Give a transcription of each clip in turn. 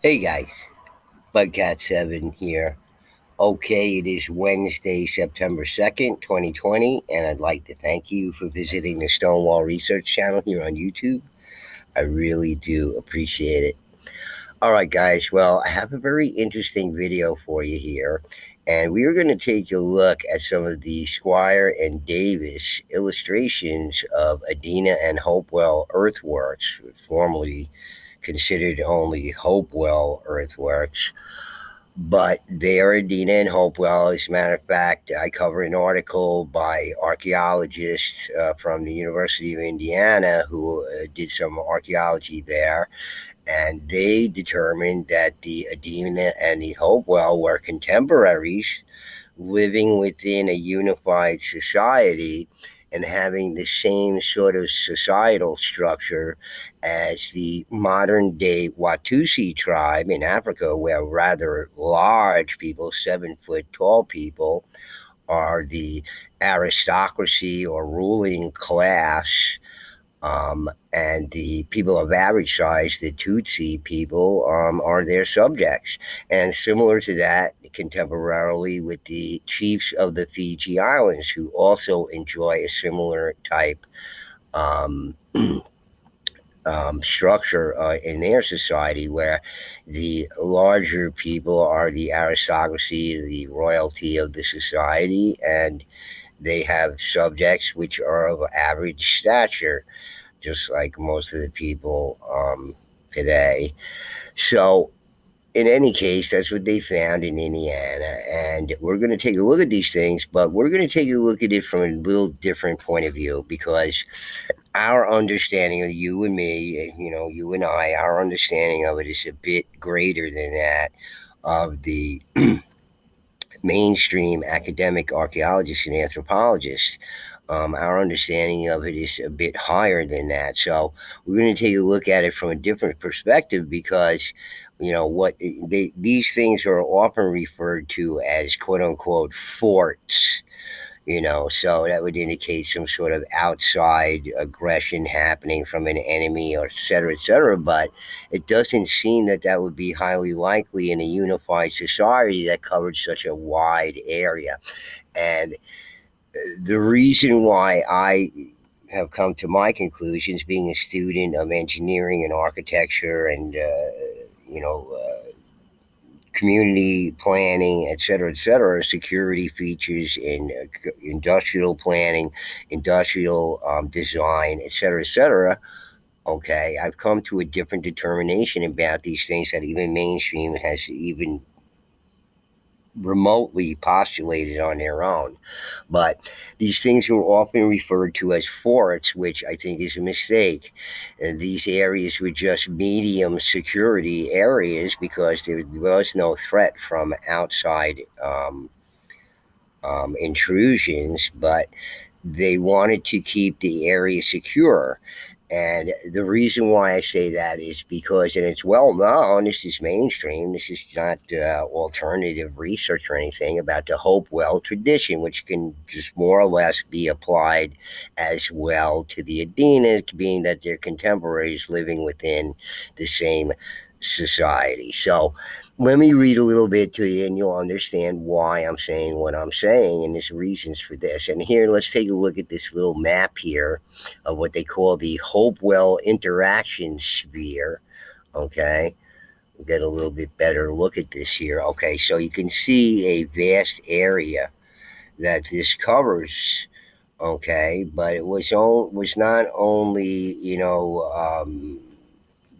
Hey guys, Bugcat7 here. Okay, it is Wednesday, September 2nd, 2020, and I'd like to thank you for visiting the Stonewall Research channel here on YouTube. I really do appreciate it. All right, guys, well, I have a very interesting video for you here, and we are going to take a look at some of the Squire and Davis illustrations of Adena and Hopewell earthworks, formerly considered only Hopewell earthworks, but they are Adena and Hopewell. As a matter of fact, I cover an article by archaeologists from the University of Indiana who did some archaeology there, and they determined that the Adena and the Hopewell were contemporaries living within a unified society and having the same sort of societal structure as the modern day Watusi tribe in Africa, where rather large people, 7 foot tall people, are the aristocracy or ruling class, and the people of average size, the Tutsi people, are their subjects. And similar to that, contemporarily with the chiefs of the Fiji Islands, who also enjoy a similar type um, structure in their society, where the larger people are the aristocracy, the royalty of the society, and they have subjects which are of average stature, just like most of the people today. So, in any case, that's what they found in Indiana. And we're going to take a look at these things, but we're going to take a look at it from a little different point of view, because our understanding of you and me, you and I, our understanding of it is a bit greater than that of the mainstream academic archaeologists and anthropologists. Our understanding of it is a bit higher than that. So we're going to take a look at it from a different perspective, because these things are often referred to as quote unquote forts. So that would indicate some sort of outside aggression happening from an enemy, or et cetera, et cetera. But it doesn't seem that that would be highly likely in a unified society that covered such a wide area. And the reason why I have come to my conclusions, being a student of engineering and architecture and, community planning, et cetera, security features in industrial planning, industrial design, et cetera. Okay, I've come to a different determination about these things that even mainstream has even remotely postulated on their own. But these things are often referred to as forts, which I think is a mistake. And these areas were just medium security areas because there was no threat from outside intrusions, but they wanted to keep the area secure. And the reason why I say that is because, and it's well known, this is mainstream, this is not alternative research or anything, about the Hopewell tradition, which can just more or less be applied as well to the Adena, being that they're contemporaries living within the same society. So let me read a little bit to you, and you'll understand why I'm saying what I'm saying, and there's reasons for this. And here, let's take a look at this little map here of what they call the Hopewell interaction sphere. Okay, we'll get a little bit better look at this here. Okay, so you can see a vast area that this covers. Okay, but it was not only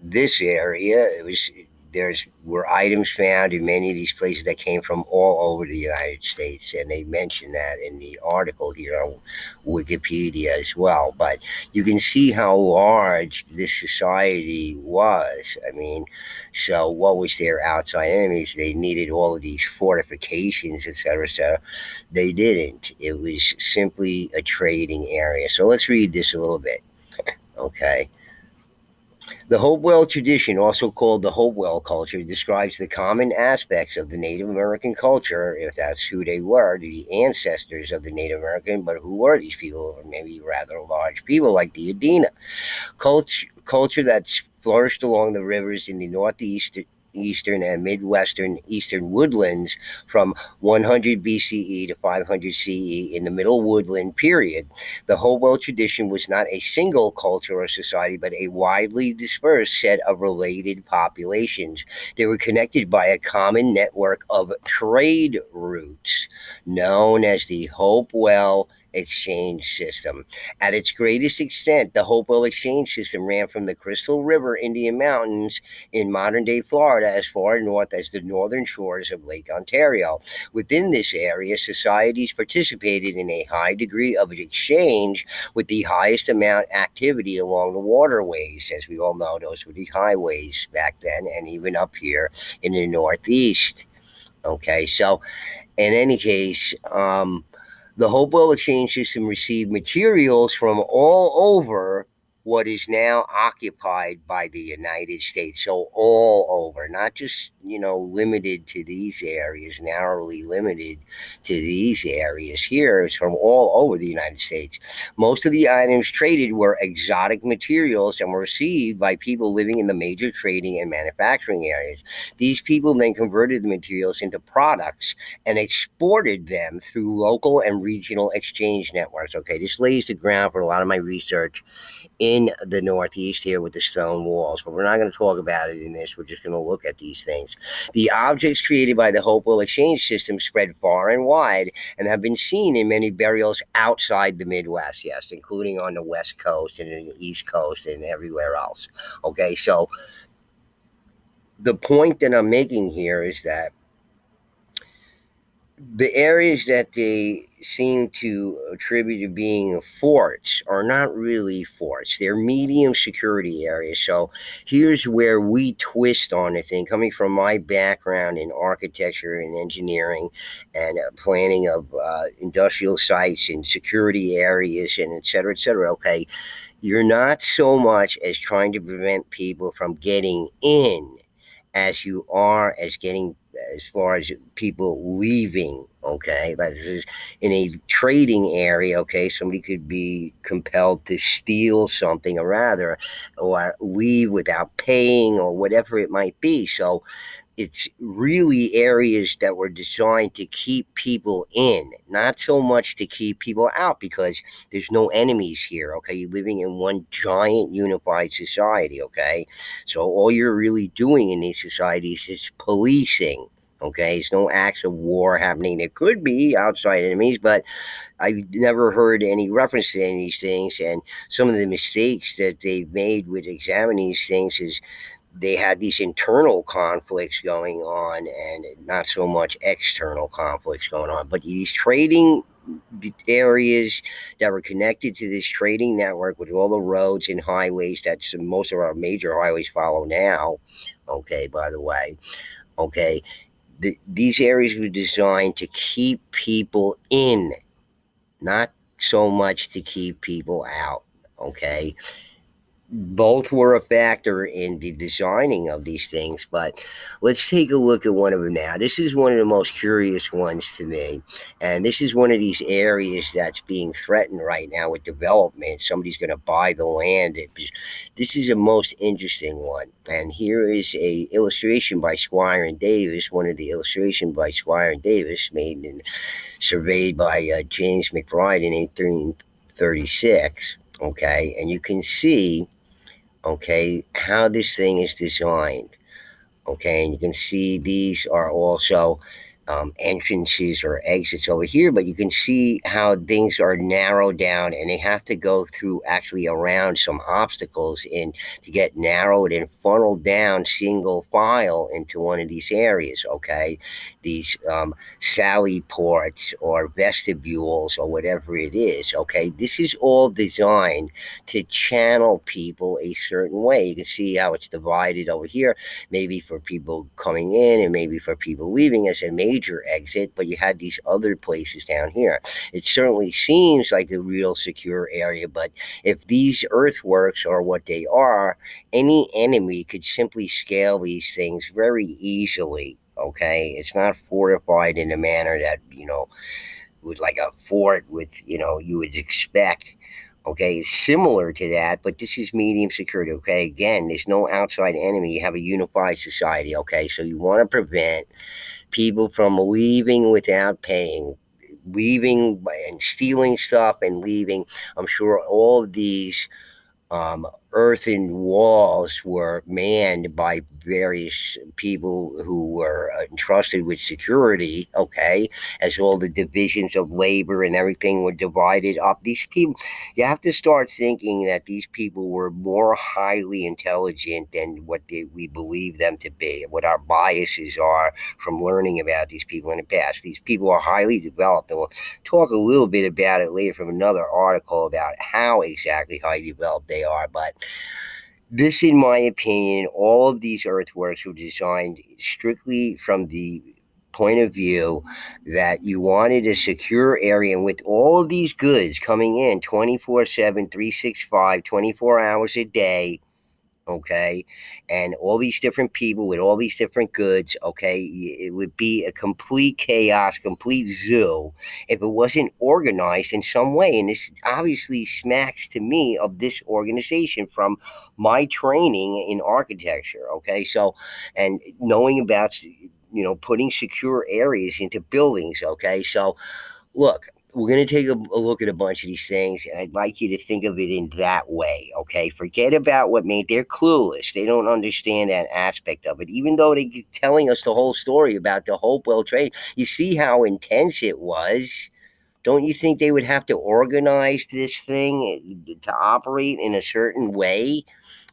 this area. It was There's were items found in many of these places that came from all over the United States, and they mention that in the article here on Wikipedia as well. But you can see how large this society was. I mean, so what was their outside enemies? They needed all of these fortifications, et cetera, et cetera. They didn't. It was simply a trading area. So let's read this a little bit. Okay. The Hopewell tradition, also called the Hopewell culture, describes the common aspects of the Native American culture, if that's who they were, the ancestors of the Native American. But who were these people? Or maybe rather large people like the Adena. Culture that flourished along the rivers in the northeast southeastern and midwestern eastern woodlands from 100 BCE to 500 CE in the Middle Woodland period. The Hopewell tradition was not a single culture or society, but a widely dispersed set of related populations. They were connected by a common network of trade routes known as the Hopewell exchange system. At its greatest extent, the Hopewell exchange system ran from the Crystal River Indian Mountains in modern day Florida as far north as the northern shores of Lake Ontario. Within this area, societies participated in a high degree of exchange with the highest amount activity along the waterways. As we all know, those were the highways back then, and even up here in the Northeast. Okay, so in any case, the Hopewell exchange system received materials from all over what is now occupied by the United States. So all over, not just, limited to these areas, narrowly limited to these areas. Here it's from all over the United States. Most of the items traded were exotic materials and were received by people living in the major trading and manufacturing areas. These people then converted the materials into products and exported them through local and regional exchange networks. Okay, this lays the ground for a lot of my research in the Northeast here with the stone walls, but we're not going to talk about it in this. We're just going to look at these things. The objects created by the Hopewell exchange system spread far and wide and have been seen in many burials outside the Midwest, yes, including on the West Coast and the East Coast and everywhere else. Okay, so the point that I'm making here is that the areas that they seem to attribute to being forts are not really forts. They're medium security areas. So here's where we twist on the thing. Coming from my background in architecture and engineering and planning of industrial sites and security areas and et cetera, et cetera. Okay, you're not so much as trying to prevent people from getting in as you are as getting as far as people leaving. Okay, that is in a trading area. Okay, somebody could be compelled to steal something or rather, or leave without paying or whatever it might be. So it's really areas that were designed to keep people in, not so much to keep people out, because there's no enemies here. Okay, you're living in one giant unified society. Okay, so all you're really doing in these societies is policing. Okay, there's no acts of war happening. There could be outside enemies, but I've never heard any reference to any of these things. And some of the mistakes that they've made with examining these things is they had these internal conflicts going on and not so much external conflicts going on. But these trading areas that were connected to this trading network with all the roads and highways that most of our major highways follow now, okay, by the way, okay, these areas were designed to keep people in, not so much to keep people out, okay? Both were a factor in the designing of these things, but let's take a look at one of them now. This is one of the most curious ones to me, and this is one of these areas that's being threatened right now with development. Somebody's going to buy the land. This is a most interesting one, and here is a illustration by Squire and Davis. One of the illustrations by Squire and Davis, made and surveyed by James McBride in 1836. Okay, and you can see, okay, how this thing is designed. Okay, and you can see these are also entrances or exits over here, but you can see how things are narrowed down and they have to go through actually around some obstacles in to get narrowed and funneled down single file into one of these areas. Okay, these sally ports or vestibules or whatever it is. Okay, this is all designed to channel people a certain way. You can see how it's divided over here, maybe for people coming in and maybe for people leaving as a major exit, but you had these other places down here. It certainly seems like a real secure area, but if these earthworks are what they are, any enemy could simply scale these things very easily. Okay, it's not fortified in a manner that, with like a fort with, you would expect. Okay, it's similar to that, but this is medium security. Okay, again, there's no outside enemy. You have a unified society. Okay, so you want to prevent people from leaving without paying, leaving and stealing stuff and leaving. I'm sure all of these earthen walls were manned by various people who were entrusted with security, okay, as all the divisions of labor and everything were divided up. These people, you have to start thinking that these people were more highly intelligent than what we believe them to be, what our biases are from learning about these people in the past. These people are highly developed, and we'll talk a little bit about it later from another article about how exactly highly developed they are. But this, in my opinion, all of these earthworks were designed strictly from the point of view that you wanted a secure area, and with all of these goods coming in 24/7, 365, 24 hours a day, okay, and all these different people with all these different goods, okay, it would be a complete chaos, complete zoo if it wasn't organized in some way. And this obviously smacks to me of this organization from my training in architecture, okay, so, and knowing about, putting secure areas into buildings, okay, so look, we're going to take a look at a bunch of these things, and I'd like you to think of it in that way, okay? Forget about what made, they're clueless. They don't understand that aspect of it, even though they're telling us the whole story about the Hopewell trade. You see how intense it was. Don't you think they would have to organize this thing to operate in a certain way?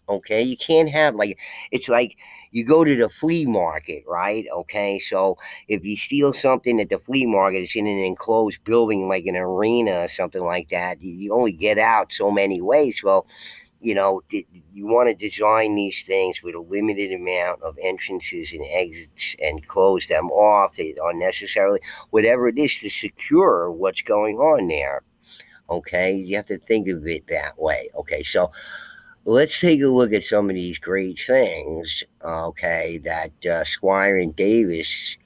Okay, you can't have, like, it's like you go to the flea market, right? Okay, so if you steal something at the flea market, it's in an enclosed building like an arena or something like that, you only get out so many ways. Well, you want to design these things with a limited amount of entrances and exits and close them off unnecessarily, whatever it is, to secure what's going on there. Okay, you have to think of it that way. Okay, so let's take a look at some of these great things, okay, that Squire and Davis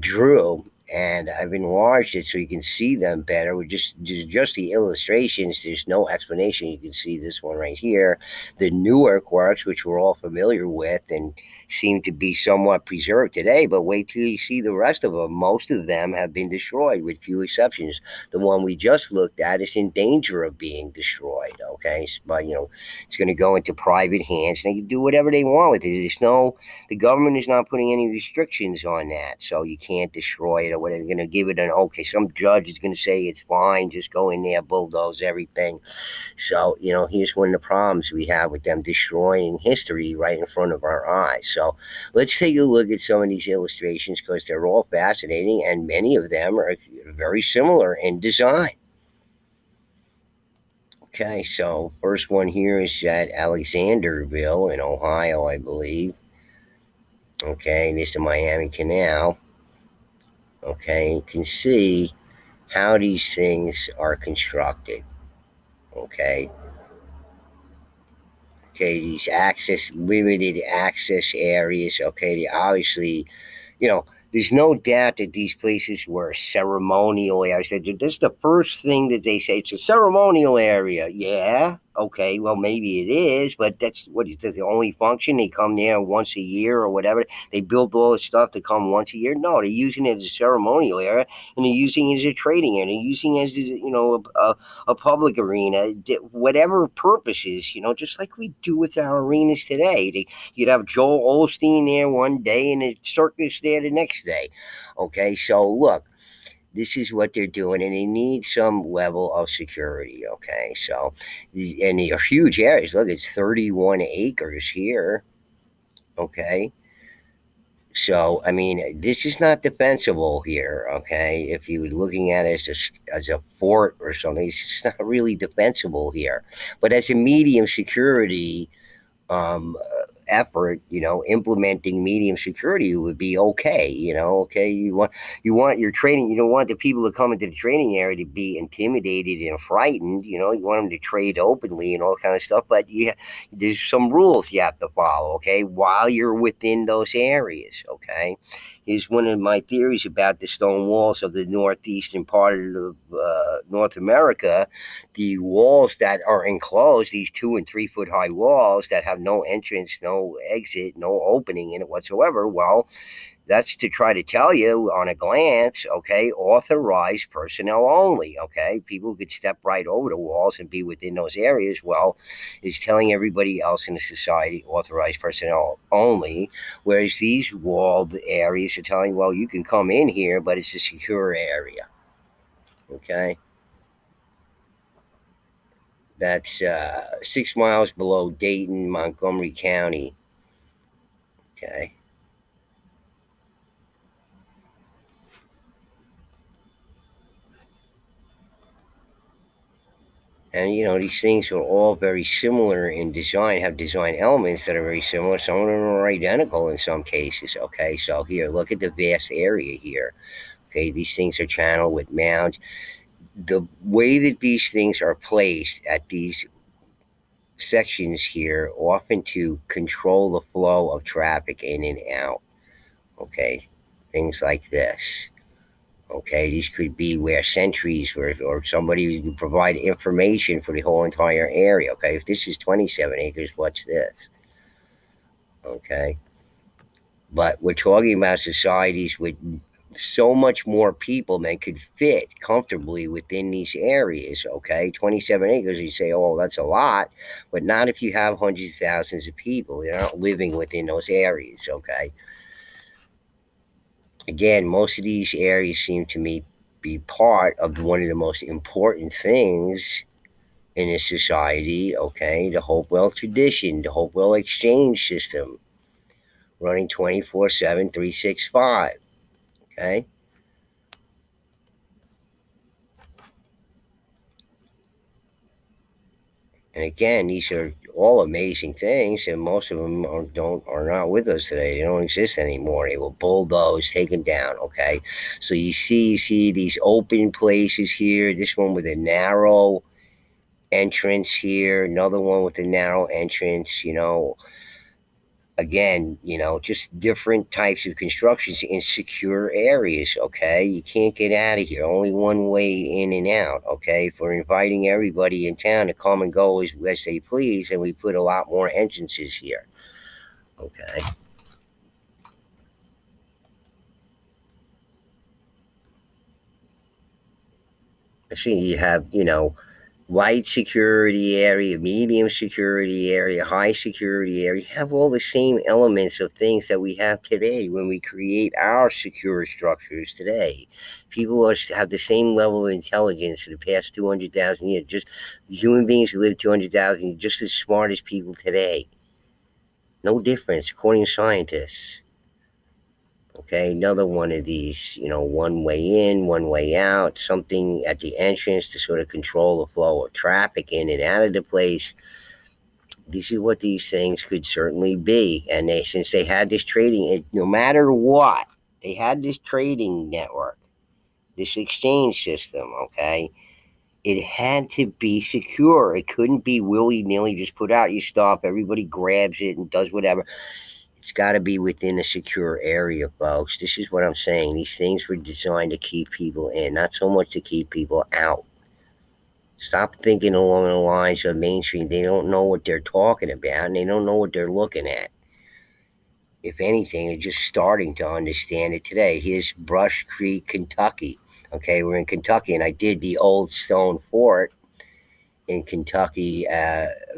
drew. And I've enlarged it so you can see them better. With just the illustrations, there's no explanation. You can see this one right here, the new Earthworks, which we're all familiar with and seem to be somewhat preserved today. But wait till you see the rest of them. Most of them have been destroyed, with few exceptions. The one we just looked at is in danger of being destroyed. Okay, but it's going to go into private hands, and they can do whatever they want with it. The government is not putting any restrictions on that, so you can't destroy it or whatever. They're going to give it okay, some judge is going to say it's fine, just go in there, bulldoze everything. So, here's one of the problems we have with them destroying history right in front of our eyes. So let's take a look at some of these illustrations, because they're all fascinating, and many of them are very similar in design. Okay, so first one here is at Alexanderville in Ohio, I believe. Okay, this is the Miami Canal. Okay, you can see how these things are constructed. Okay. Okay, these limited access areas. Okay, they obviously, you know, there's no doubt that these places were ceremonial areas. This is the first thing that they say. It's a ceremonial area. Yeah. Okay. Well, maybe it is, but that's what it does. The only function. They come there once a year or whatever. They built all this stuff to come once a year. No, they're using it as a ceremonial area, and they're using it as a trading area. They're using it as a public arena, whatever purposes. Just like we do with our arenas today. You'd have Joel Osteen there one day and a circus there the next day. Okay, so look, this is what they're doing, and they need some level of security. Okay, so, and they're huge areas. Look, it's 31 acres here. Okay, so, I mean, this is not defensible here, okay? If you're looking at it as a fort or something, it's just not really defensible here. But as a medium security um, effort, implementing medium security would be okay. Okay, you want your training. You don't want the people to come into the training area to be intimidated and frightened. You want them to trade openly and all kind of stuff. But there's some rules you have to follow. Okay, while you're within those areas. Okay. is one of my theories about the stone walls of the northeastern part of North America. The walls that are enclosed, these 2 and 3 foot high walls that have no entrance, no exit, no opening in it whatsoever. Well, that's to try to tell you on a glance, okay, authorized personnel only, okay? People who could step right over the walls and be within those areas, well, is telling everybody else in the society authorized personnel only, whereas these walled areas are telling, well, you can come in here, but it's a secure area, okay? That's 6 miles below Dayton, Montgomery County, okay? And these things are all very similar in design, have design elements that are very similar. Some of them are identical in some cases. Okay, so here, look at the vast area here. Okay, these things are channeled with mounds. The way that these things are placed at these sections here, often to control the flow of traffic in and out. Okay, things like this. Okay, these could be where sentries or somebody who provide information for the whole entire area. Okay, if this is 27 acres, what's this? Okay, but we're talking about societies with so much more people than could fit comfortably within these areas. Okay, 27 acres, you say, oh, that's a lot, but not if you have hundreds of thousands of people. They're not living within those areas. Okay, again, most of these areas seem to me be part of one of the most important things in a society, okay? The Hopewell tradition, the Hopewell exchange system, running 24/7, 365, okay? And again, these are all amazing things, and most of them are not with us today. They don't exist anymore. They were bulldozed, taken down. Okay, so you see these open places here. This one with a narrow entrance here, another one with a narrow entrance. Again, just different types of constructions in secure areas. Okay, you can't get out of here. Only one way in and out. Okay, for inviting everybody in town to come and go as they please, and we put a lot more entrances here. Okay, I see you have light security area, medium security area, high security area. You have all the same elements of things that we have today when we create our secure structures today. People have the same level of intelligence for the past 200,000 years. Just human beings who live 200,000, just as smart as people today. No difference, according to scientists. Okay, another one of these, one way in, one way out, something at the entrance to sort of control the flow of traffic in and out of the place. This is what these things could certainly be. And since they had this trading, no matter what, they had this trading network, this exchange system, okay? It had to be secure. It couldn't be willy nilly, just put out your stuff, everybody grabs it and does whatever. It's got to be within a secure area, folks. This is what I'm saying. These things were designed to keep people in, not so much to keep people out. Stop thinking along the lines of mainstream. They don't know what they're talking about, and they don't know what they're looking at. If anything, they're just starting to understand it today. Here's Brush Creek, Kentucky. Okay, we're in Kentucky, and I did the old stone fort in Kentucky,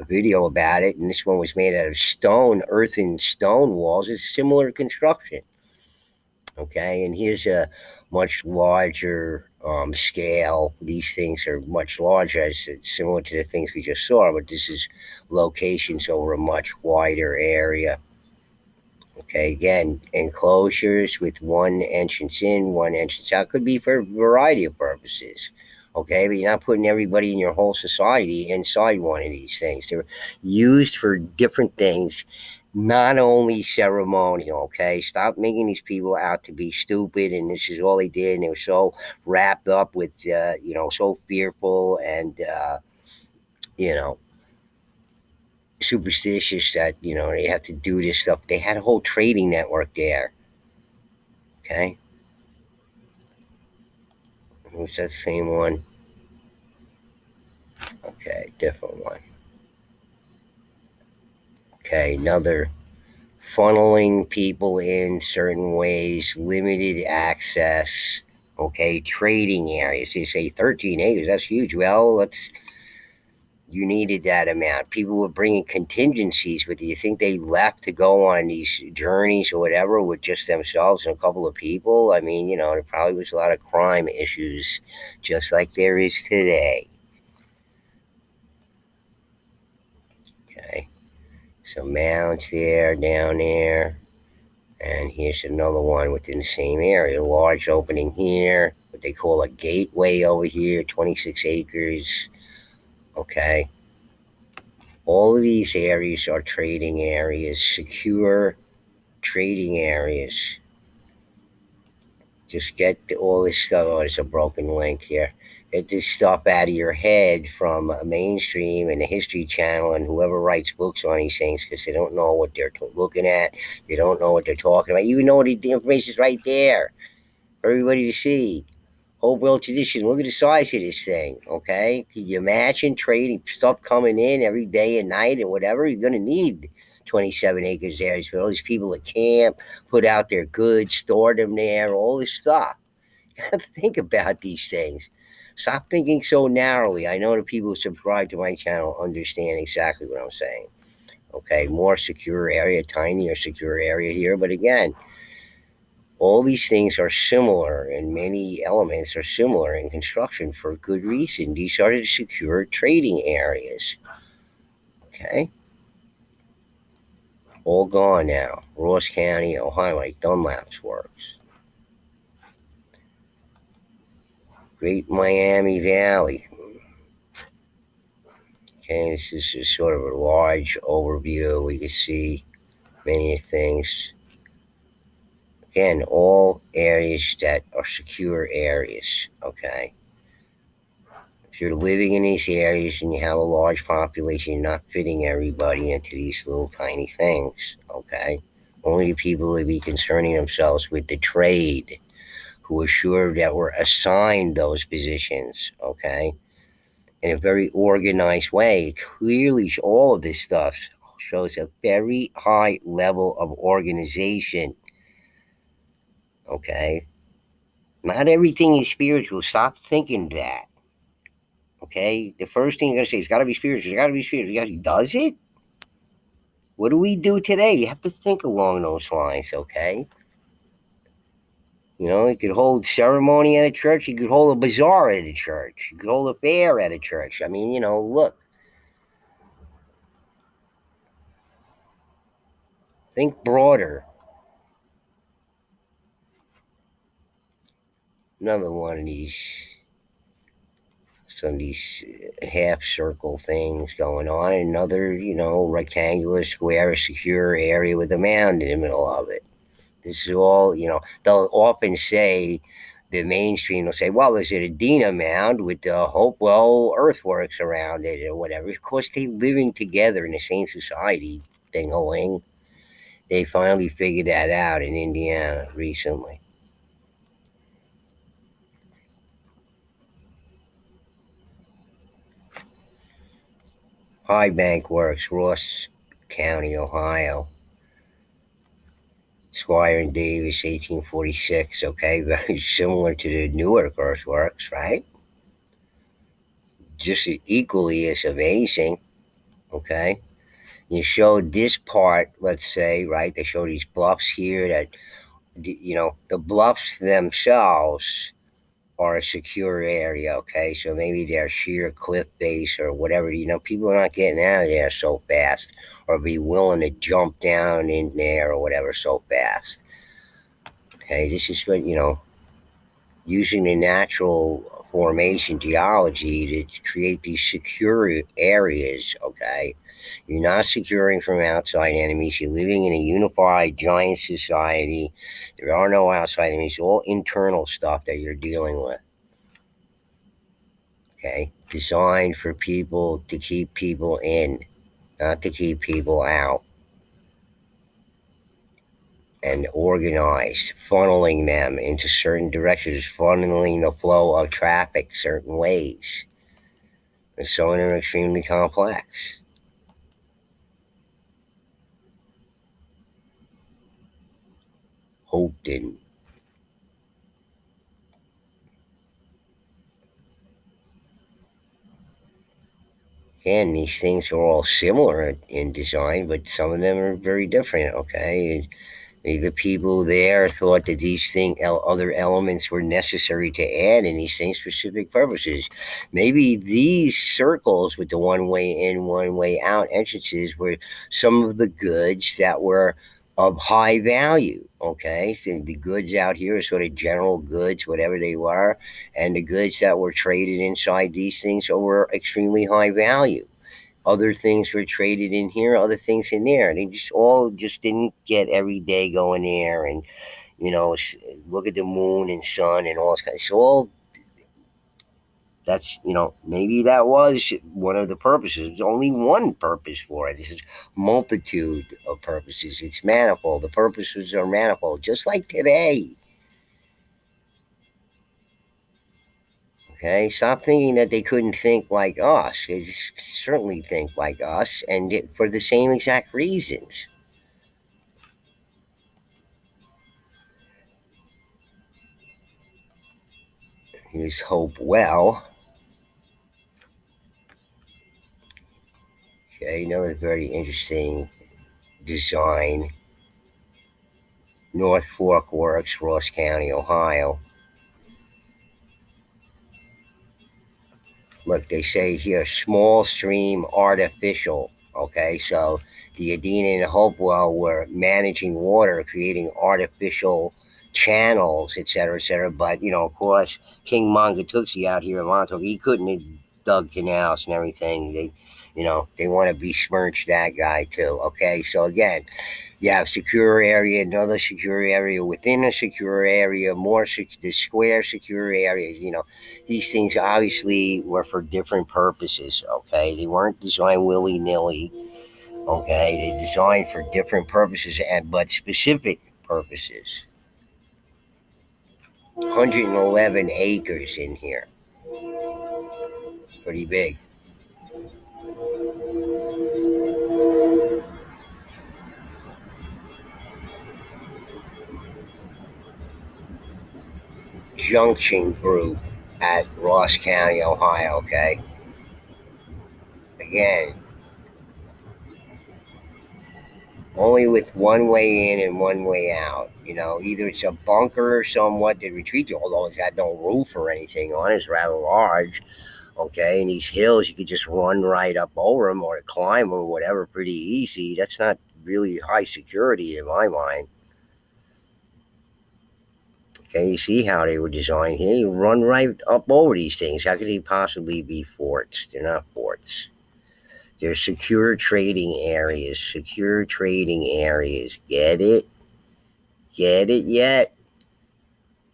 video about it, and this one was made out of stone, earthen stone walls. It's similar construction. Okay, and here's a much larger scale. These things are much larger, as similar to the things we just saw, but this is locations over a much wider area. Okay, again, enclosures with one entrance in, one entrance out. Could be for a variety of purposes. Okay, but you're not putting everybody in your whole society inside one of these things. They're used for different things, not only ceremonial. Okay, stop making these people out to be stupid and this is all they did. And they were so wrapped up with, so fearful and, you know, superstitious that they have to do this stuff. They had a whole trading network there. Okay. Was that the same one? Okay, different one. Okay, another funneling people in certain ways, limited access. Okay, trading areas. You say 13 acres, that's huge. Well, you needed that amount. People were bringing contingencies with you. You think they left to go on these journeys or whatever with just themselves and a couple of people? I mean, there probably was a lot of crime issues, just like there is today. Okay, so mounds there, down there. And here's another one within the same area. A large opening here, what they call a gateway over here, 26 acres. Okay. All of these areas are trading areas, secure trading areas. Just get all this stuff. Oh, there's a broken link here. Get this stuff out of your head from mainstream and the History Channel and whoever writes books on these things because they don't know what they're looking at. They don't know what they're talking about. Even though the information's right there for everybody to see. Hopewell tradition. Look at the size of this thing. Okay, can you imagine trading stuff coming in every day and night and whatever? You're gonna need 27 acres there for all these people that camp, put out their goods, store them there, all this stuff. You gotta think about these things. Stop thinking so narrowly. I know the people who subscribe to my channel understand exactly what I'm saying. Okay, more secure area, tinier secure area here, but again, all these things are similar and many elements are similar in construction for good reason. These are the secure trading areas. Okay? All gone now. Ross County, Ohio, like Dunlap's works. Great Miami Valley. Okay, this is just sort of a large overview. We can see many things. Again, all areas that are secure areas. Okay? If you're living in these areas and you have a large population, you're not fitting everybody into these little tiny things, okay? Only the people that be concerning themselves with the trade who are sure that we're assigned those positions, okay? In a very organized way. Clearly, all of this stuff shows a very high level of organization, okay? Not everything is spiritual. Stop thinking that. Okay, the first thing you're gonna say is got to be spiritual. It's got to be spiritual. Does it? What do we do today? You have to think along those lines. Okay, you could hold ceremony at a church. You could hold a bazaar at a church. You could hold a fair at a church. I mean, look, think broader. Another one of these, some of these half circle things going on. Another, rectangular, square, secure area with a mound in the middle of it. This is all, they'll often say, the mainstream will say, well, there's an Adena mound with the Hopewell Earthworks around it or whatever. Of course, they're living together in the same society, ding-a-ling. They finally figured that out in Indiana recently. High Bank Works, Ross County, Ohio. Squire and Davis, 1846. Okay, very similar to the Newark Earthworks, right? Just equally as amazing. Okay, you showed this part, let's say, right? They show these bluffs here that, the bluffs themselves are a secure area, okay? So maybe they're sheer cliff base or whatever, people are not getting out of there so fast or be willing to jump down in there or whatever so fast. Okay, this is what, using the natural formation geology to create these secure areas, okay? You're not securing from outside enemies. You're living in a unified giant society. There are no outside enemies. It's all internal stuff that you're dealing with. Okay? Designed for people to keep people in, not to keep people out. and organized, funneling them into certain directions, funneling the flow of traffic certain ways. And so they're extremely complex. Hope didn't. Again, these things are all similar in design, but some of them are very different. Okay, the people there thought that these other elements were necessary to add in these things for specific purposes. Maybe these circles with the one way in, one way out entrances were some of the goods that were of high value. Okay, so the goods out here are sort of general goods, whatever they were, and the goods that were traded inside these things were extremely high value. Other things were traded in here, other things in there. They just didn't get every day going there and look at the moon and sun and all this kind of. So all that's maybe that was one of the purposes. There's only one purpose for it. It's multitude of purposes. It's manifold. The purposes are manifold, just like today. Okay, stop thinking that they couldn't think like us. They certainly think like us, and for the same exact reasons. Here's Hopewell. Okay, another very interesting design. North Fork Works, Ross County, Ohio. Look, they say here, small stream artificial. Okay, so the Adena and Hopewell were managing water, creating artificial channels, et cetera. But, of course, King Mangatuxi out here in Montauk, he couldn't have dug canals and everything. They want to besmirch that guy too. Okay, so again, you have secure area, another secure area within a secure area, the square secure areas. These things obviously were for different purposes. Okay, they weren't designed willy nilly. Okay, they designed for different purposes but specific purposes. 111 acres in here, pretty big. Junction Group at Ross County, Ohio. Okay, again, only with one way in and one way out. Either it's a bunker or somewhat that retreats, although it's had no roof or anything on it. It's rather large. Okay, and these hills, you could just run right up over them or climb them or whatever pretty easy. That's not really high security in my mind. Okay, you see how they were designed here. You run right up over these things. How could they possibly be forts? They're not forts. They're secure trading areas. Secure trading areas. Get it? Get it yet?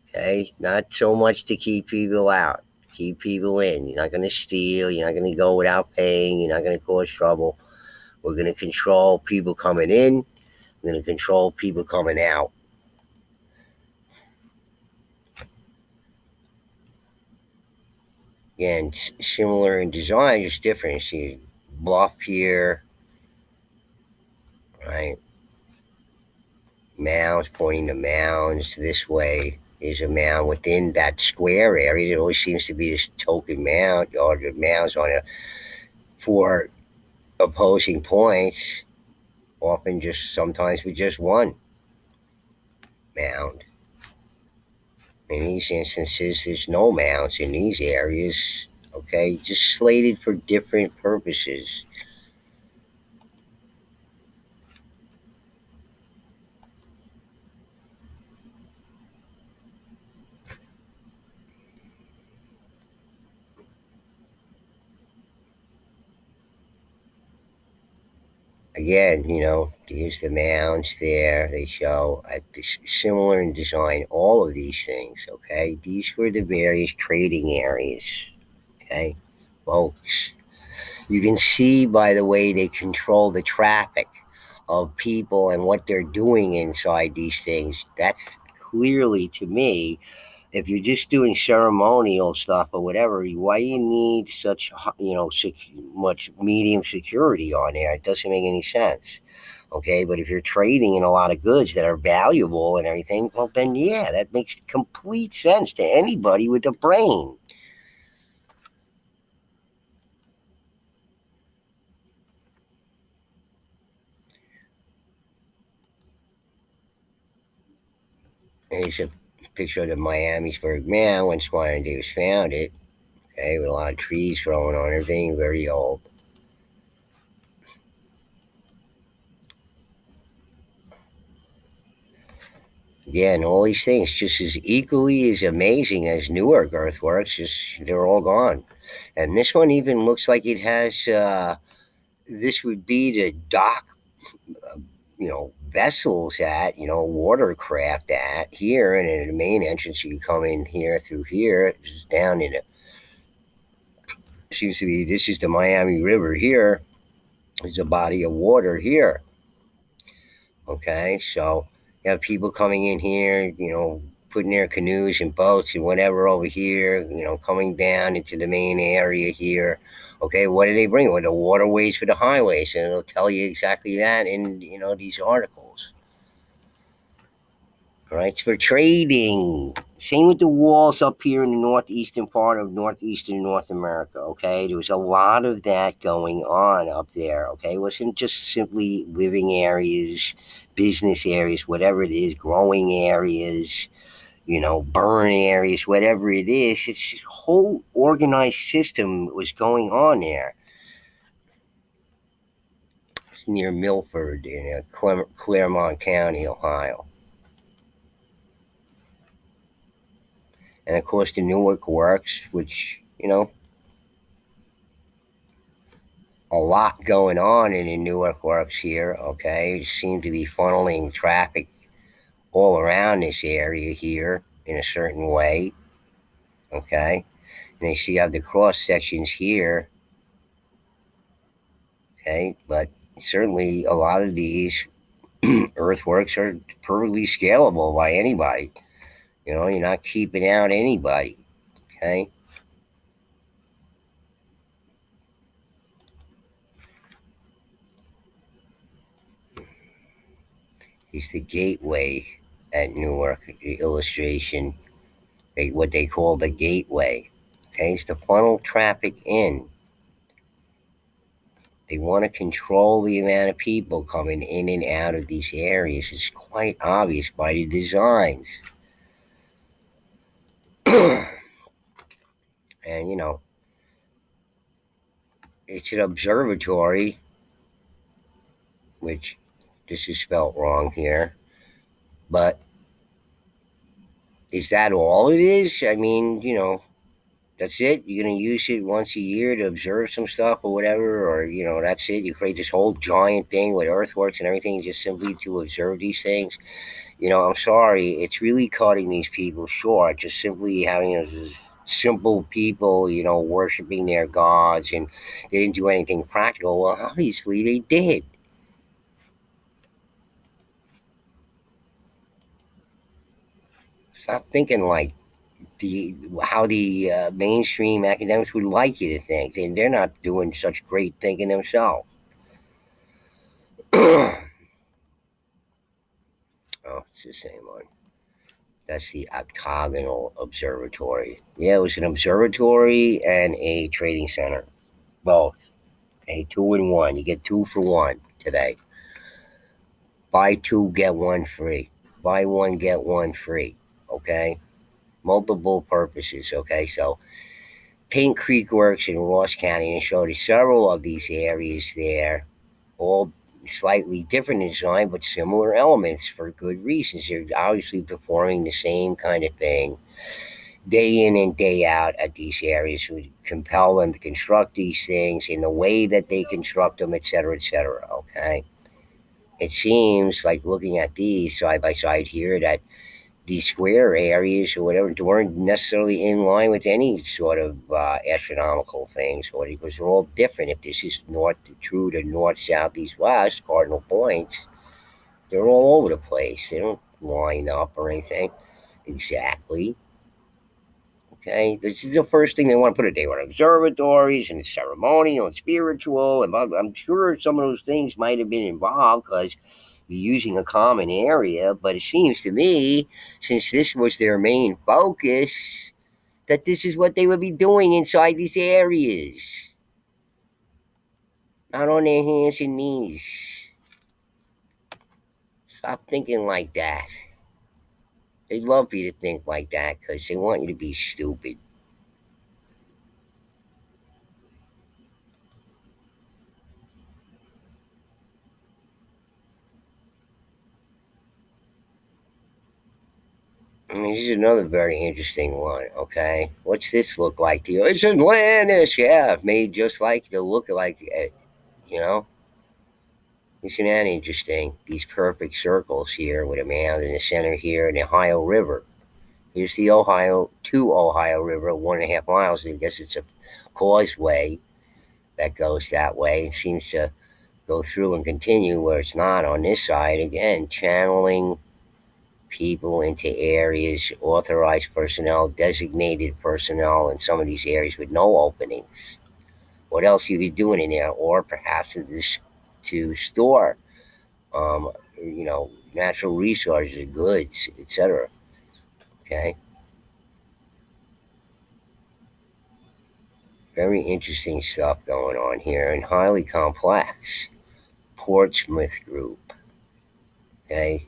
Okay, not so much to keep people out. Keep people in. You're not going to steal. You're not going to go without paying. You're not going to cause trouble. We're going to control people coming in. We're going to control people coming out. Again, similar in design, just different. See, bluff here, right? Mounds pointing to mounds. This way is a mound within that square area. There always seems to be this token mound or the mounds on it for opposing points. Often just sometimes with just one mound. In these instances, there's no mounds in these areas. Okay, just slated for different purposes. Again, here's the mounds there. They show similar in design, all of these things. Okay, these were the various trading areas. Okay, folks, you can see by the way they control the traffic of people and what they're doing inside these things. That's clearly to me, if you're just doing ceremonial stuff or whatever, why you need such much medium security on there? It doesn't make any sense. Okay, but if you're trading in a lot of goods that are valuable and everything, well, then yeah, that makes complete sense to anybody with a brain. Here's a picture of the Miamisburg Mound when Squire and Davis found it. Okay, with a lot of trees growing on everything, very old. Yeah, and all these things just as equally as amazing as Newark earthworks, just they're all gone. And this one even looks like it has. This would be the dock, vessels at, watercraft at here, and in the main entrance you come in here through here, just down in it. Seems to be this is the Miami River here. There's a body of water here. Okay, so you have people coming in here, putting their canoes and boats and whatever over here, coming down into the main area here. Okay, what do they bring? Well, the waterways for the highways, and it'll tell you exactly that in these articles. Right, it's for trading. Same with the walls up here in the northeastern part of northeastern North America. Okay, there was a lot of that going on up there. Okay, it wasn't just simply living areas, business areas, whatever it is, growing areas, burn areas, whatever it is. It's a whole organized system was going on there. It's near Milford in Claremont County, Ohio. And of course, the Newark Works, which, a lot going on in the Newark Works here, okay? Seem to be funneling traffic all around this area here in a certain way, okay? And you see how the cross sections here, okay? But certainly a lot of these earthworks are perfectly scalable by anybody. You're not keeping out anybody, okay? It's the gateway at Newark, the illustration, what they call the gateway. Okay, it's to funnel traffic in. They want to control the amount of people coming in and out of these areas. It's quite obvious by the designs. And, it's an observatory, which this is spelled wrong here. But is that all it is? I mean, that's it. You're gonna use it once a year to observe some stuff or whatever, or that's it. You create this whole giant thing with earthworks and everything just simply to observe these things. I'm sorry, it's really cutting these people short. Just simply having simple people, worshiping their gods, and they didn't do anything practical. Well, obviously they did. Stop thinking like the how the mainstream academics would like you to think, and they're not doing such great thinking themselves. Oh, it's the same one. That's the octagonal observatory. Yeah, it was an observatory and a trading center. Both. A 2-in-1. You get 2 for 1 today. Buy two, get one free. Buy one, get one free. Okay? Multiple purposes. Okay? So, Paint Creek Works in Ross County and showed you several of these areas there, all slightly different in design, but similar elements for good reasons. They're obviously performing the same kind of thing day in and day out at these areas, would compel them to construct these things in the way that they construct them, et cetera, et cetera. Okay. It seems like looking at these side by side here that these square areas or whatever weren't necessarily in line with any sort of astronomical things, or because they're all different. If this is north, true to north, south, east, west, cardinal points, they're all over the place. They don't line up or anything exactly. Okay, this is the first thing they want to put it. They want observatories and ceremonial and spiritual, and I'm sure some of those things might have been involved because you're using a common area. But it seems to me, since this was their main focus, that this is what they would be doing inside these areas, not on their hands and knees. Stop thinking like that. They love you to think like that because they want you to be stupid. I mean, this is another very interesting one. Okay, what's this look like to you? It's Atlantis, yeah, made just like the look like it. You know, isn't that interesting? These perfect circles here with a mound in the center here, and the Ohio River. Here's the Ohio to Ohio River, 1.5 miles. I guess it's a causeway that goes that way and seems to go through and continue where it's not on this side. Again, channeling people into areas, authorized personnel, designated personnel in some of these areas with no openings. What else you be doing in there? Or perhaps to store, natural resources, goods, etc. Okay, very interesting stuff going on here and highly complex. Portsmouth Group. Okay,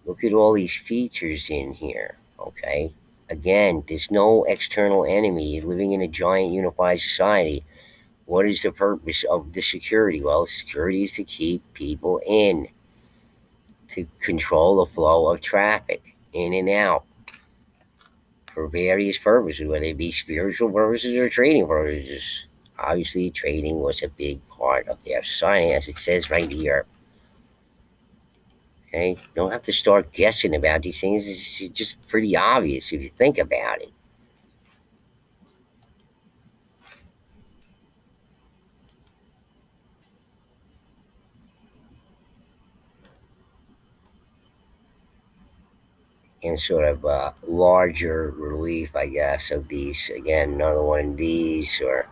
look at all these features in here. Okay, again, there's no external enemy. You're living in a giant unified society. What is the purpose of the security? Well, security is to keep people in, to control the flow of traffic in and out for various purposes, whether it be spiritual purposes or trading purposes. Obviously, trading was a big part of their society, as it says right here. Okay, you don't have to start guessing about these things. It's just pretty obvious if you think about it. And sort of larger relief, I guess, of these. Again, another one of these, or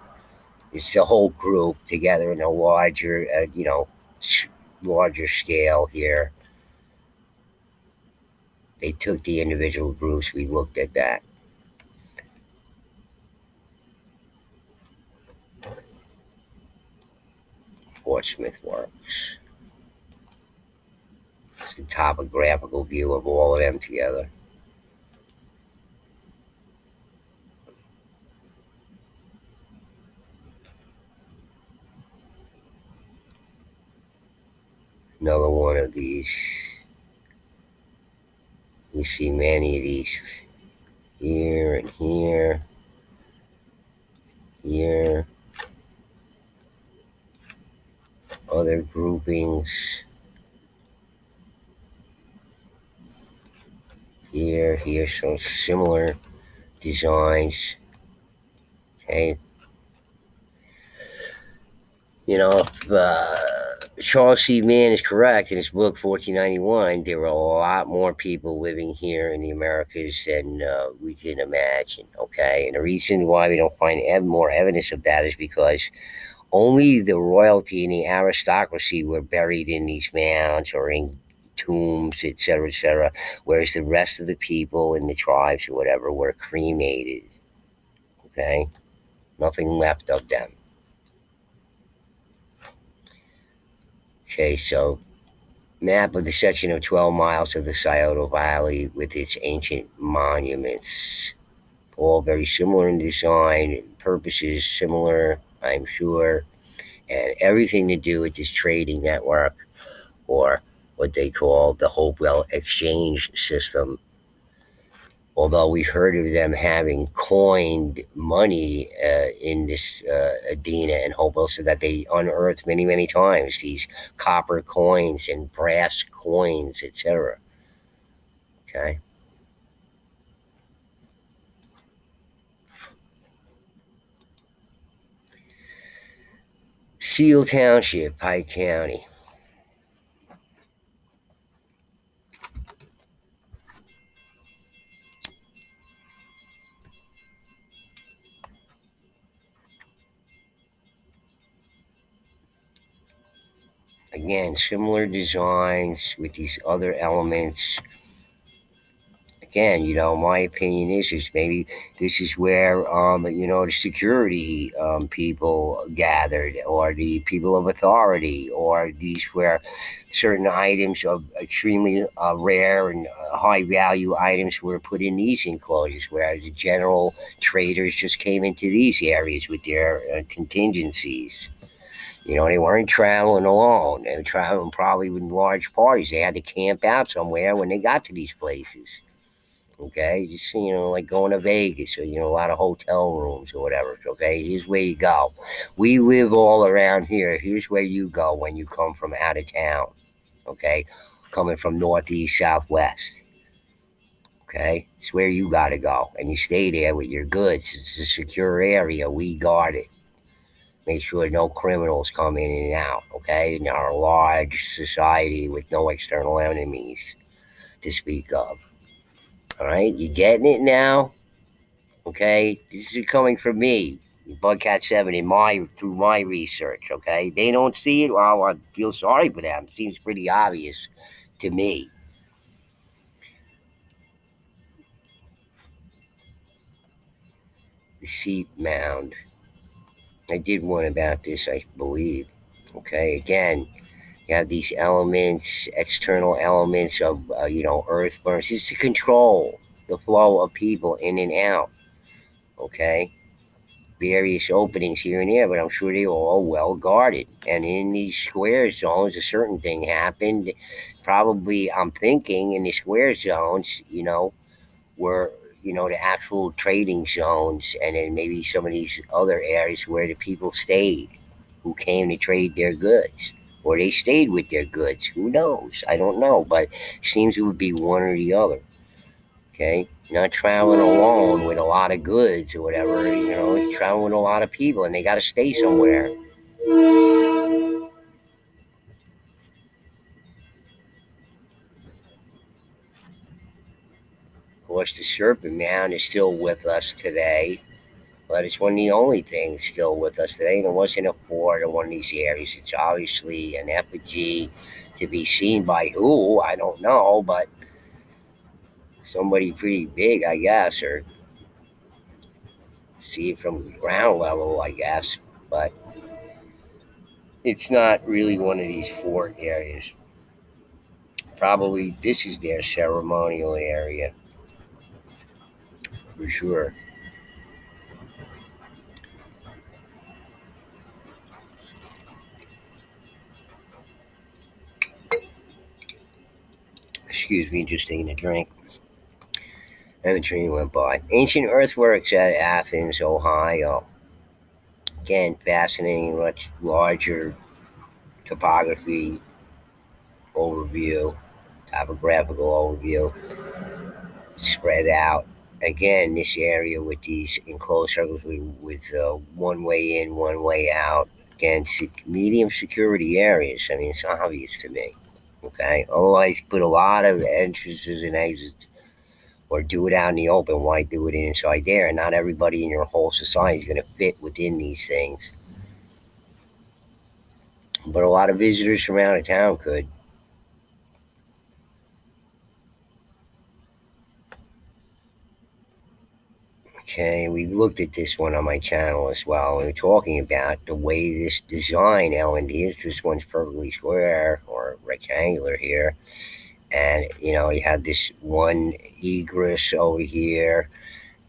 it's the whole group together in a larger, larger scale here. They took the individual groups. We looked at that. Portsmouth works. It's a topographical view of all of them together. Another one of these. You see many of these here and here, here. Other groupings here, here. Some similar designs. Okay, if Charles C. Mann is correct in his book 1491, there were a lot more people living here in the Americas than we can imagine. Okay, and the reason why we don't find more evidence of that is because only the royalty and the aristocracy were buried in these mounds or in tombs, etc., etc., whereas the rest of the people in the tribes or whatever were cremated. Okay, nothing left of them. Okay, so map of the section of 12 miles of the Scioto Valley with its ancient monuments. All very similar in design, purposes similar, I'm sure, and everything to do with this trading network or what they call the Hopewell exchange system. Although we heard of them having coined money in this Adena and Hopewell, so that they unearthed many, many times these copper coins and brass coins, etc. Okay. Seal Township, Pike County. Again, similar designs with these other elements. Again, my opinion is maybe this is where the security people gathered, or the people of authority, or these where certain items of extremely rare and high value items were put in these enclosures, whereas the general traders just came into these areas with their contingencies. They weren't traveling alone. They were traveling probably with large parties. They had to camp out somewhere when they got to these places. Okay, just like going to Vegas, or a lot of hotel rooms or whatever. Okay, here's where you go. We live all around here. Here's where you go when you come from out of town. Okay, coming from northeast, southwest. Okay, it's where you got to go, and you stay there with your goods. It's a secure area. We guard it. Make sure no criminals come in and out. Okay, in our large society with no external enemies to speak of. All right, you getting it now? Okay, this is coming from me, Bugcat Seven, through my research. Okay, they don't see it. Well, I feel sorry for them. It seems pretty obvious to me. The seat mound. I did one about this, I believe. Okay, again, you have these elements, external elements of earthworks. It's to control the flow of people in and out. Okay, various openings here and there, but I'm sure they were all well guarded. And in these square zones, a certain thing happened. Probably, I'm thinking in the square zones, were the actual trading zones, and then maybe some of these other areas where the people stayed, who came to trade their goods, or they stayed with their goods. Who knows? I don't know, but it seems it would be one or the other. Okay, you're not traveling alone with a lot of goods or whatever. You're traveling with a lot of people, and they got to stay somewhere. Of course, the Serpent Mound is still with us today, but it's one of the only things still with us today. And it wasn't a fort or one of these areas. It's obviously an effigy to be seen by who, I don't know, but somebody pretty big, I guess, or see it from ground level, I guess. But it's not really one of these fort areas. Probably this is their ceremonial area for sure. Excuse me, just taking a drink. And the train went by. Ancient earthworks at Athens, Ohio. Again, fascinating, much larger topography overview, topographical overview, spread out. Again, this area with these enclosed circles with one way in, one way out. Again, medium security areas. I mean, it's obvious to me. Okay, otherwise, put a lot of entrances and exits, or do it out in the open. Why do it inside there? And not everybody in your whole society is going to fit within these things. But a lot of visitors from out of town could. Okay, we looked at this one on my channel as well. We were talking about the way this design element is. This one's perfectly square or rectangular here. And, you have this one egress over here.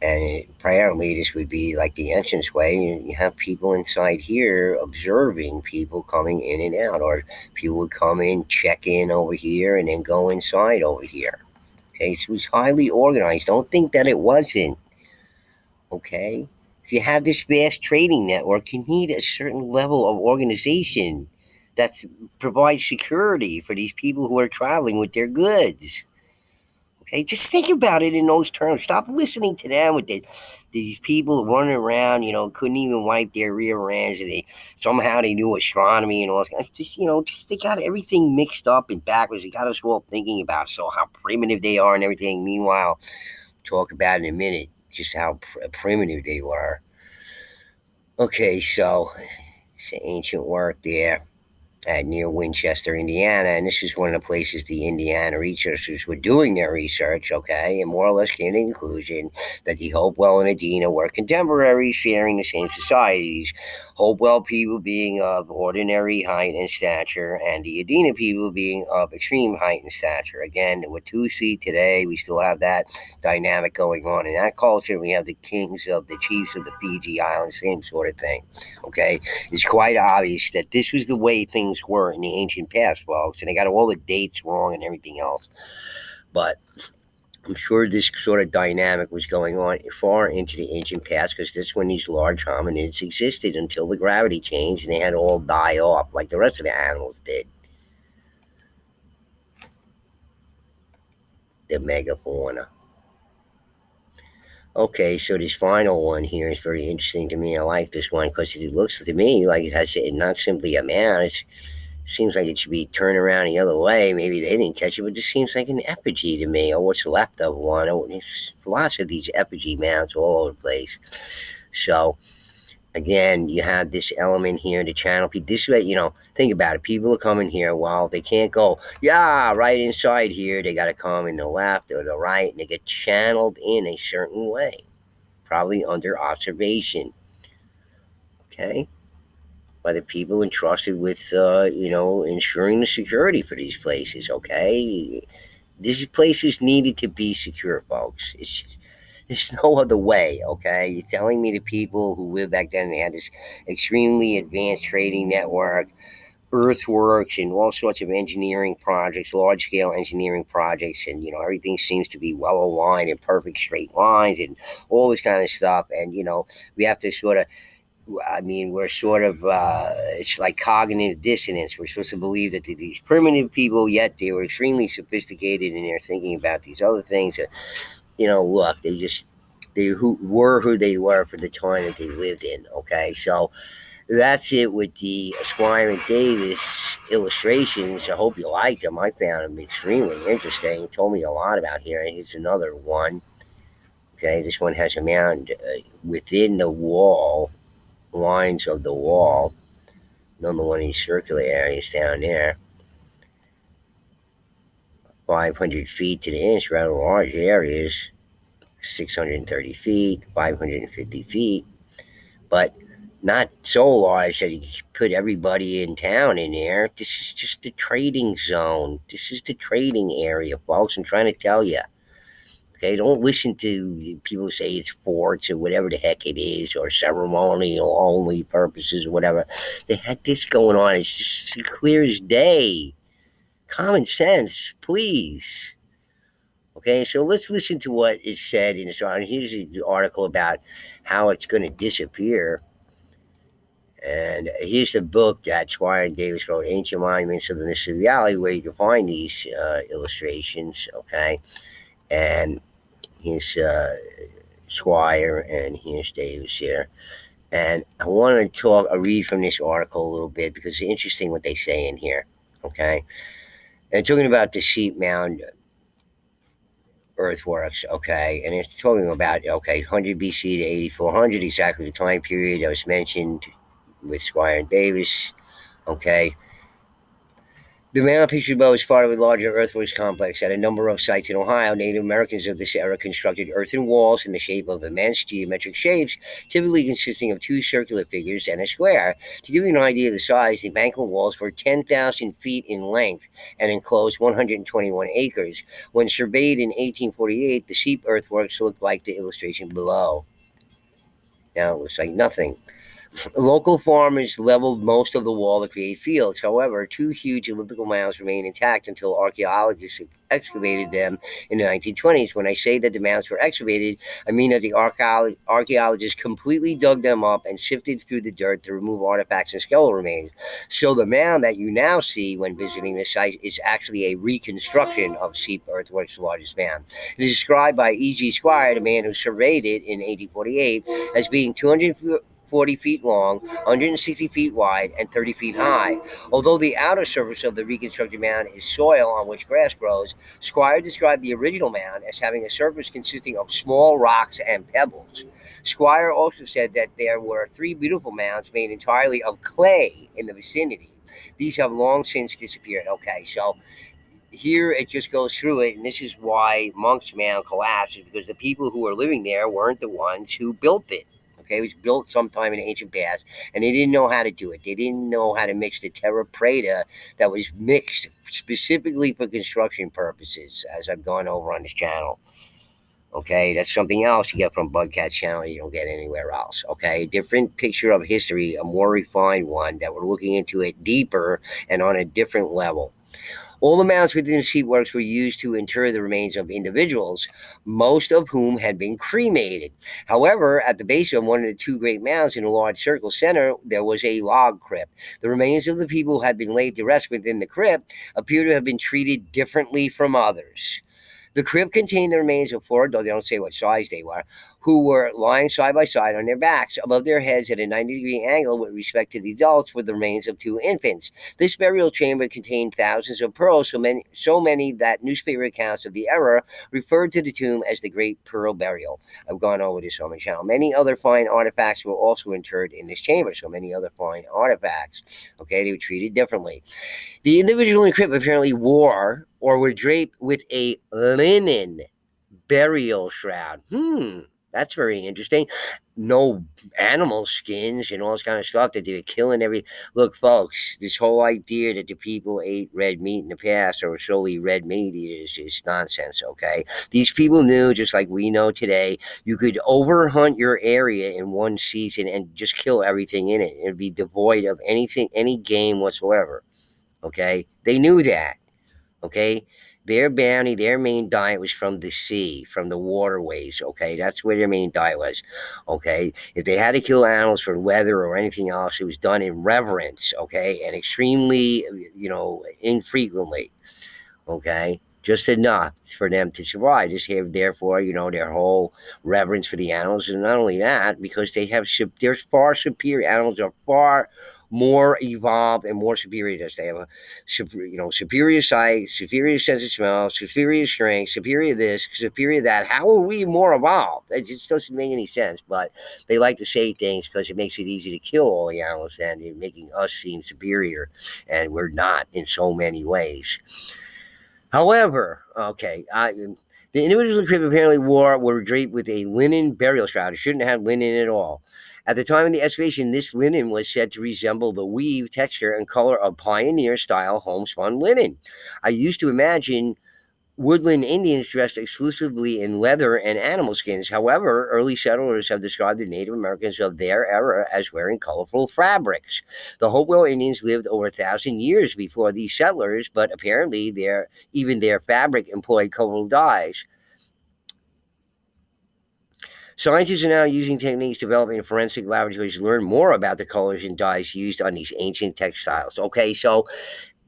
And apparently this would be like the entranceway. You have people inside here observing people coming in and out. Or people would come in, check in over here, and then go inside over here. Okay, so it was highly organized. Don't think that it wasn't. Okay? If you have this vast trading network, you need a certain level of organization that provides security for these people who are traveling with their goods. Okay, just think about it in those terms. Stop listening to them with these people running around, couldn't even wipe their rear ends, and they knew astronomy and all that. Just they got everything mixed up and backwards. They got us all thinking about how primitive they are and everything. Meanwhile, talk about in a minute just how primitive they were. Okay, so it's an ancient work there near Winchester, Indiana, and this is one of the places the Indiana researchers were doing their research, okay, and more or less came to the conclusion that the Hopewell and Adena were contemporaries sharing the same societies. Hopewell people being of ordinary height and stature, and the Adena people being of extreme height and stature. Again, with Tusi today, we still have that dynamic going on in that culture. We have the kings of the chiefs of the Fiji Islands, same sort of thing, okay. It's quite obvious that this was the way things were in the ancient past, folks, and they got all the dates wrong and everything else. But I'm sure this sort of dynamic was going on far into the ancient past, because that's when these large hominids existed until the gravity changed and they had to all die off like the rest of the animals did. The megafauna. Okay, so this final one here is very interesting to me. I like this one because it looks to me like it has not simply a man. It seems like it should be turned around the other way. Maybe they didn't catch it, but this seems like an effigy to me, or what's left of one. There's lots of these effigy mounds all over the place. So again, you have this element here to channel people. This way, think about it. People are coming here. Well, they can't go, yeah, right inside here. They got to come in the left or the right, and they get channeled in a certain way, probably under observation. Okay, by the people entrusted with, ensuring the security for these places. Okay, these places needed to be secure, folks. There's no other way, okay? You're telling me the people who lived back then, they had this extremely advanced trading network, Earthworks, and all sorts of engineering projects, large scale engineering projects, and everything seems to be well aligned in perfect straight lines and all this kind of stuff. And we have to sort of, we're sort of, it's like cognitive dissonance. We're supposed to believe that these primitive people, yet they were extremely sophisticated and they're thinking about these other things. Look, who they were for the time that they lived in. Okay, so that's it with the Squire and Davis illustrations. I hope you liked them. I found them extremely interesting. It told me a lot about here. Here's another one. Okay, this one has a mound within the wall, lines of the wall. Another one of these circular areas down there. 500 feet to the inch, rather large areas. 630 feet, 550 feet, but not so large that you put everybody in town in there. This is just the trading zone. This is the trading area, folks. I'm trying to tell you. Okay, don't listen to people who say it's forts or whatever the heck it is, or ceremonial only purposes or whatever. They had this going on. It's just clear as day. Common sense, please. Okay, so let's listen to what is said in this article. Here's the article about how it's going to disappear. And here's the book that Squire and Davis wrote, Ancient Monuments of the Mississippi Valley, where you can find these illustrations. Okay, and here's Squire and here's Davis here. And I want to read from this article a little bit because it's interesting what they say in here. Okay, and talking about the sheep mound Earthworks, okay, and it's talking about 100 BC to 8400, exactly the time period that was mentioned with Squire and Davis, okay. The mound pictured below is part of a larger earthworks complex. At a number of sites in Ohio, Native Americans of this era constructed earthen walls in the shape of immense geometric shapes, typically consisting of two circular figures and a square. To give you an idea of the size, the banquet walls were 10,000 feet in length and enclosed 121 acres. When surveyed in 1848, the sheep earthworks looked like the illustration below. Now it looks like nothing. Local farmers leveled most of the wall to create fields. However, two huge elliptical mounds remain intact until archaeologists excavated them in the 1920s. When I say that the mounds were excavated, I mean that the archaeologists completely dug them up and sifted through the dirt to remove artifacts and skeletal remains. So the mound that you now see when visiting the site is actually a reconstruction of Sheep Earthworks' largest mound. It is described by E.G. Squire, the man who surveyed it in 1848, as being 240 feet long, 160 feet wide, and 30 feet high. Although the outer surface of the reconstructed mound is soil on which grass grows, Squire described the original mound as having a surface consisting of small rocks and pebbles. Squire also said that there were three beautiful mounds made entirely of clay in the vicinity. These have long since disappeared. Okay, so here it just goes through it, and this is why Monk's Mound collapsed, is because the people who were living there weren't the ones who built it. Okay, it was built sometime in the ancient past, and they didn't know how to do it. They didn't know how to mix the terra preta that was mixed specifically for construction purposes, as I've gone over on this channel. Okay, that's something else you get from Bugcat's channel you don't get anywhere else. Okay, a different picture of history, a more refined one that we're looking into it deeper and on a different level. All the mounds within the sheepworks were used to inter the remains of individuals, most of whom had been cremated. However, at the base of one of the two great mounds in a large circle center, there was a log crypt. The remains of the people who had been laid to rest within the crypt appear to have been treated differently from others. The crypt contained the remains of four adults, they don't say what size they were, who were lying side by side on their backs. Above their heads at a 90-degree angle with respect to the adults were the remains of two infants. This burial chamber contained thousands of pearls, so many that newspaper accounts of the era referred to the tomb as the Great Pearl Burial. I've gone over this on my channel. Many other fine artifacts were also interred in this chamber, so many other fine artifacts. Okay, they were treated differently. The individual in the crypt apparently wore or were draped with a linen burial shroud. That's very interesting. No animal skins and all this kind of stuff that they were killing every. Look, folks, this whole idea that the people ate red meat in the past or were solely red meat eaters is nonsense, okay? These people knew, just like we know today, you could overhunt your area in one season and just kill everything in it. It'd be devoid of anything, any game whatsoever, okay? They knew that. Okay, their bounty, their main diet was from the sea, from the waterways. Okay, that's where their main diet was. Okay, if they had to kill animals for leather or anything else, it was done in reverence. Okay, and extremely, infrequently. Okay, just enough for them to survive. Just have, therefore, their whole reverence for the animals, and not only that, because they're far superior. Animals are far more evolved and more superior to us. They have a superior sight, superior sense of smell, superior strength, superior this, superior that. How are we more evolved? It just doesn't make any sense. But they like to say things because it makes it easy to kill all the animals, and making us seem superior, and we're not in so many ways. However, the individuals in the crypt apparently were draped with a linen burial shroud. It shouldn't have linen at all. At the time of the excavation, this linen was said to resemble the weave, texture, and color of pioneer-style homespun linen. I used to imagine woodland Indians dressed exclusively in leather and animal skins. However, early settlers have described the Native Americans of their era as wearing colorful fabrics. The Hopewell Indians lived over 1,000 years before these settlers, but apparently even their fabric employed colorful dyes. Scientists are now using techniques developed in forensic laboratories to learn more about the colors and dyes used on these ancient textiles. Okay, so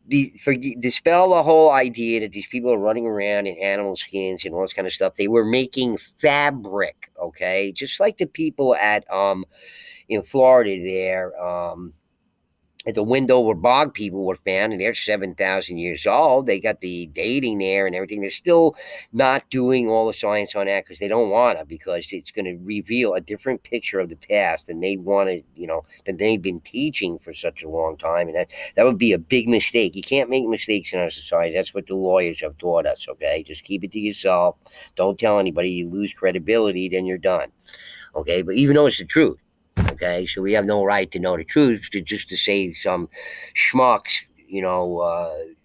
dispel the whole idea that these people are running around in animal skins and all this kind of stuff. They were making fabric, okay, just like the people at in Florida there. At the Wendover Bog people were found, and they're 7,000 years old. They got the dating there and everything. They're still not doing all the science on that because they don't want to, because it's going to reveal a different picture of the past than they wanted, than they've been teaching for such a long time. And that would be a big mistake. You can't make mistakes in our society. That's what the lawyers have taught us, okay? Just keep it to yourself. Don't tell anybody. You lose credibility, then you're done, okay? But even though it's the truth, okay, so we have no right to know the truth, just to save some schmucks,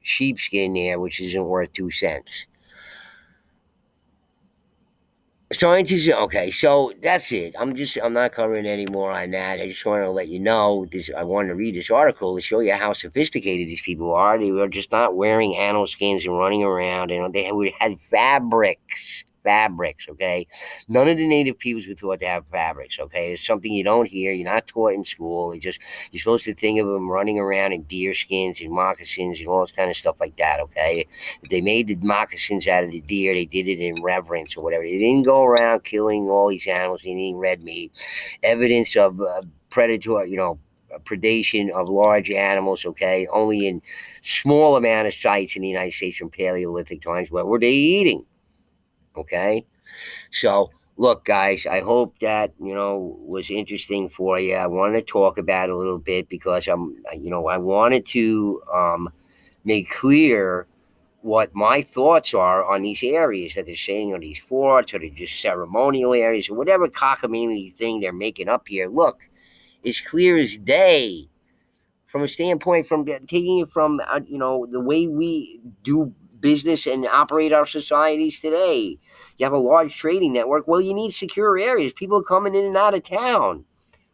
sheepskin there, which isn't worth 2 cents. Scientists, okay, so that's it. I'm not covering any more on that. I just want to let you know this. I wanted to read this article to show you how sophisticated these people are. They were just not wearing animal skins and running around, and had fabrics. Okay, none of the native peoples were taught to have fabrics. Okay, it's something you don't hear. You're not taught in school. You're supposed to think of them running around in deer skins and moccasins and all this kind of stuff like that. Okay, if they made the moccasins out of the deer, they did it in reverence or whatever. They didn't go around killing all these animals and eating red meat. Evidence of predatory, predation of large animals, okay, only in small amount of sites in the United States from Paleolithic times. What were they eating? Okay, so look, guys, I hope that was interesting for you. I wanted to talk about it a little bit because I wanted to make clear what my thoughts are on these areas that they're saying are these forts or they're just ceremonial areas or whatever cockamamie thing they're making up here. Look, it's clear as day from a standpoint from taking it from the way we do business and operate our societies today. You have a large trading network. Well, you need secure areas. People are coming in and out of town.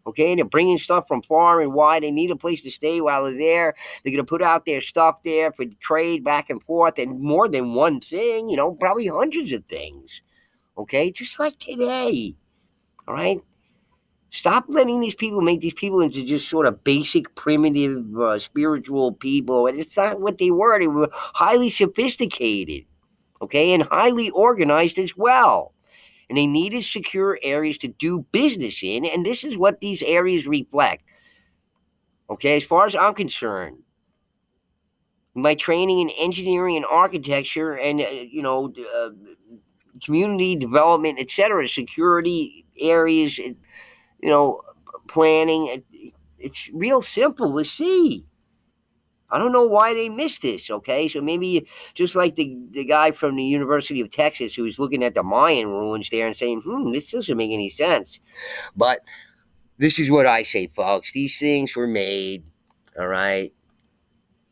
Okay, they're bringing stuff from far and wide. They need a place to stay while they're there. They're going to put out their stuff there for trade back and forth, and more than one thing, probably hundreds of things. Okay, just like today. All right, stop letting these people make these people into just sort of basic, primitive, spiritual people. And it's not what they were. They were highly sophisticated, okay, and highly organized as well. And they needed secure areas to do business in, and this is what these areas reflect. Okay, as far as I'm concerned, my training in engineering and architecture and community development, etc., security areas, you know, planning. It's real simple to see. I don't know why they missed this. Okay, so maybe just like the guy from the University of Texas who was looking at the Mayan ruins there and saying, this doesn't make any sense." But this is what I say, folks. These things were made, all right,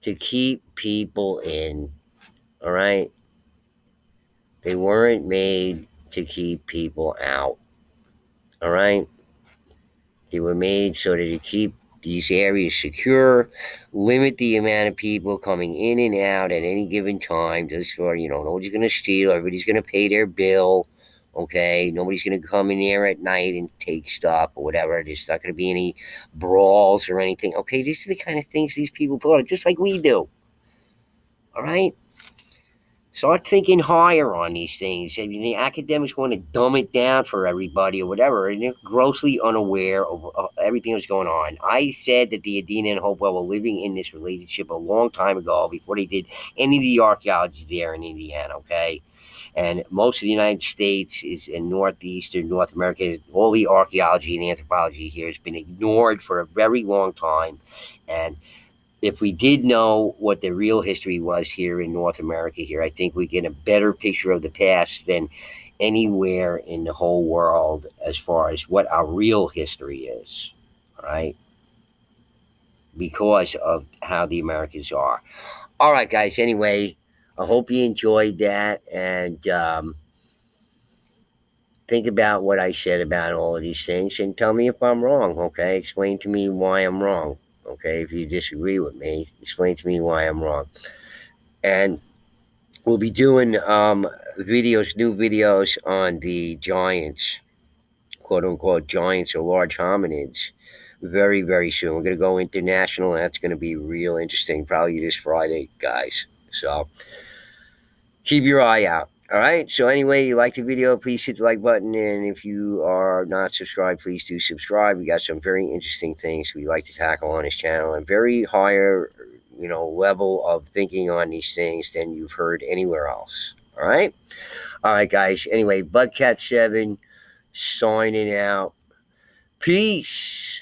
to keep people in. All right, they weren't made to keep people out. All right, they were made so that to keep these areas secure, limit the amount of people coming in and out at any given time. Just for nobody's going to steal. Everybody's going to pay their bill. Okay, nobody's going to come in there at night and take stuff or whatever. There's not going to be any brawls or anything. Okay, these are the kind of things these people thought, just like we do. All right. Start thinking higher on these things. I mean, the academics want to dumb it down for everybody or whatever, and they're grossly unaware of everything that's going on. I said that the Adena and Hopewell were living in this relationship a long time ago before they did any of the archaeology there in Indiana, okay? And most of the United States is in northeastern North America. All the archaeology and anthropology here has been ignored for a very long time. And if we did know what the real history was here in North America here, I think we get a better picture of the past than anywhere in the whole world as far as what our real history is, right? Because of how the Americans are. All right, guys. Anyway, I hope you enjoyed that and think about what I said about all of these things and tell me if I'm wrong, okay? Explain to me why I'm wrong, okay? If you disagree with me, explain to me why I'm wrong. And we'll be doing new videos on the giants, quote unquote giants or large hominids, very, very soon. We're going to go international, and that's going to be real interesting, probably this Friday, guys. So keep your eye out. All right. So anyway, you like the video, please hit the like button. And if you are not subscribed, please do subscribe. We got some very interesting things we like to tackle on this channel and very higher, level of thinking on these things than you've heard anywhere else. All right. All right, guys. Anyway, Bugcat7 signing out. Peace.